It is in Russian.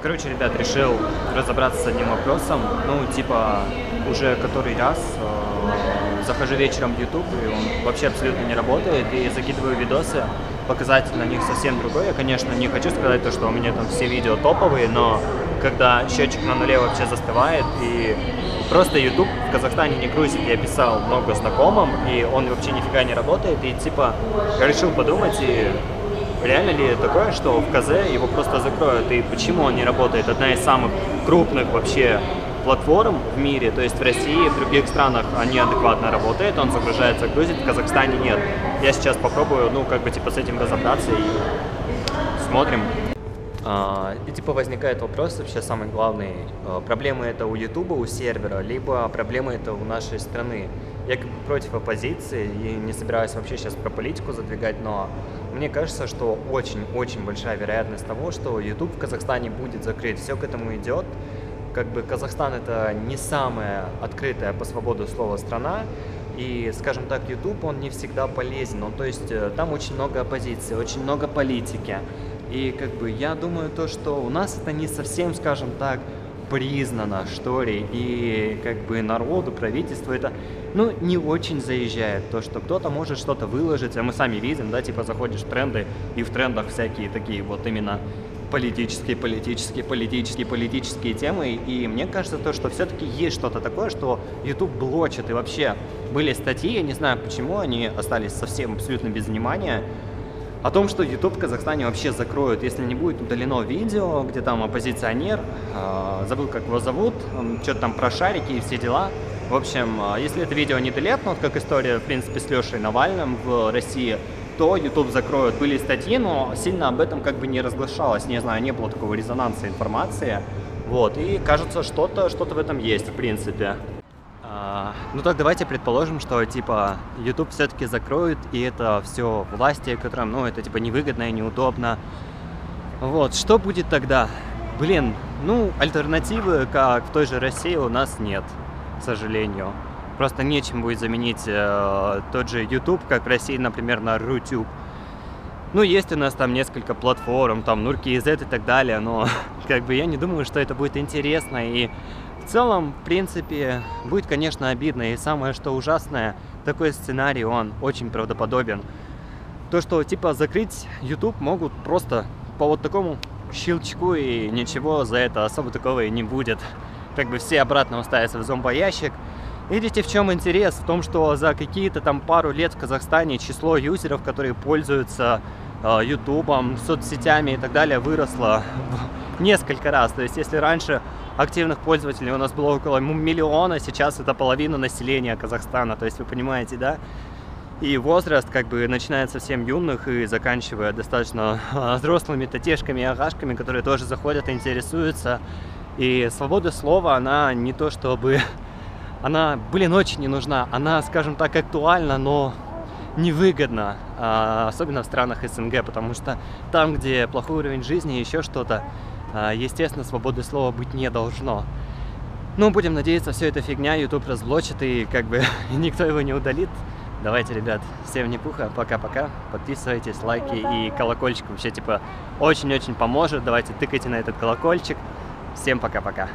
Короче, ребят, решил разобраться с одним вопросом. Ну, типа, уже который раз захожу вечером в YouTube, и он вообще абсолютно не работает, и закидываю видосы, показатель на них совсем другой. Я, конечно, не хочу сказать то, что у меня там все видео топовые, но когда счетчик на нуле вообще застывает, и просто YouTube в Казахстане не грузит, я писал много знакомым, и он вообще нифига не работает, и типа, я решил подумать, и реально ли такое, что в КЗ его просто закроют, и почему он не работает? Одна из самых крупных вообще платформ в мире, то есть в России, в других странах они адекватно работают, он загружается, грузит, в Казахстане нет. Я сейчас попробую, ну, как бы, типа, с этим разобраться и смотрим. И, типа, возникает вопрос, вообще самый главный, проблемы это у Ютуба, у сервера, либо проблемы это у нашей страны. Я как бы против оппозиции и не собираюсь вообще сейчас про политику задвигать, но мне кажется, что очень-очень большая вероятность того, что YouTube в Казахстане будет закрыт. Все к этому идет. Как бы Казахстан это не самая открытая по свободе слова страна, и, скажем так, YouTube, он не всегда полезен, ну, то есть там очень много оппозиции, очень много политики, и как бы я думаю то, что у нас это не совсем, скажем так, признано, что ли, и как бы народу, правительству это, ну, не очень заезжает, то, что кто-то может что-то выложить, а мы сами видим, да, типа заходишь в тренды, и в трендах всякие такие вот именно политические темы, и мне кажется то, что все-таки есть что-то такое, что YouTube блочит, и вообще были статьи, я не знаю почему, они остались совсем абсолютно без внимания, о том, что YouTube в Казахстане вообще закроют, если не будет удалено видео, где там оппозиционер, забыл как его зовут, что-то там про шарики и все дела. В общем, если это видео не делепнут, как история, в принципе, с Лешей Навальным в России, то YouTube закроют. Были статьи, но сильно об этом как бы не разглашалось, не знаю, не было такого резонанса информации. Вот, и кажется, что-то в этом есть, в принципе. Ну так давайте предположим, что типа YouTube все-таки закроют, и это все власти, которым, ну, это типа невыгодно и неудобно. Вот, что будет тогда? Блин, ну, альтернативы, как в той же России, у нас нет, к сожалению. Просто нечем будет заменить тот же YouTube, как в России, например, на Рутюб. Ну, есть у нас там несколько платформ, там Нурки.из и так далее, но как бы я не думаю, что это будет интересно, и в целом, в принципе, будет, конечно, обидно, и самое, что ужасное, такой сценарий, он очень правдоподобен. То, что, типа, закрыть YouTube могут просто по вот такому щелчку, и ничего за это особо такого и не будет. Как бы все обратно уставятся в зомбоящик. Видите, в чем интерес? В том, что за какие-то там пару лет в Казахстане число юзеров, которые пользуются Ютубом, соцсетями и так далее, выросло в несколько раз. То есть, если раньше активных пользователей у нас было около миллиона, сейчас это половина населения Казахстана. То есть, вы понимаете, да? И возраст как бы начинает совсем юных и заканчивая достаточно взрослыми татешками и агашками, которые тоже заходят и интересуются. И свобода слова, она не то чтобы... Она, блин, очень не нужна. Она, скажем так, актуальна, но невыгодна. Особенно в странах СНГ, потому что там, где плохой уровень жизни, еще что-то, естественно, свободы слова быть не должно. Ну, будем надеяться, все это фигня, YouTube разблочит и как бы никто его не удалит. Давайте, ребят, всем не пуха, пока-пока. Подписывайтесь, лайки и колокольчик вообще, типа, очень-очень поможет. Давайте тыкайте на этот колокольчик. Всем пока-пока.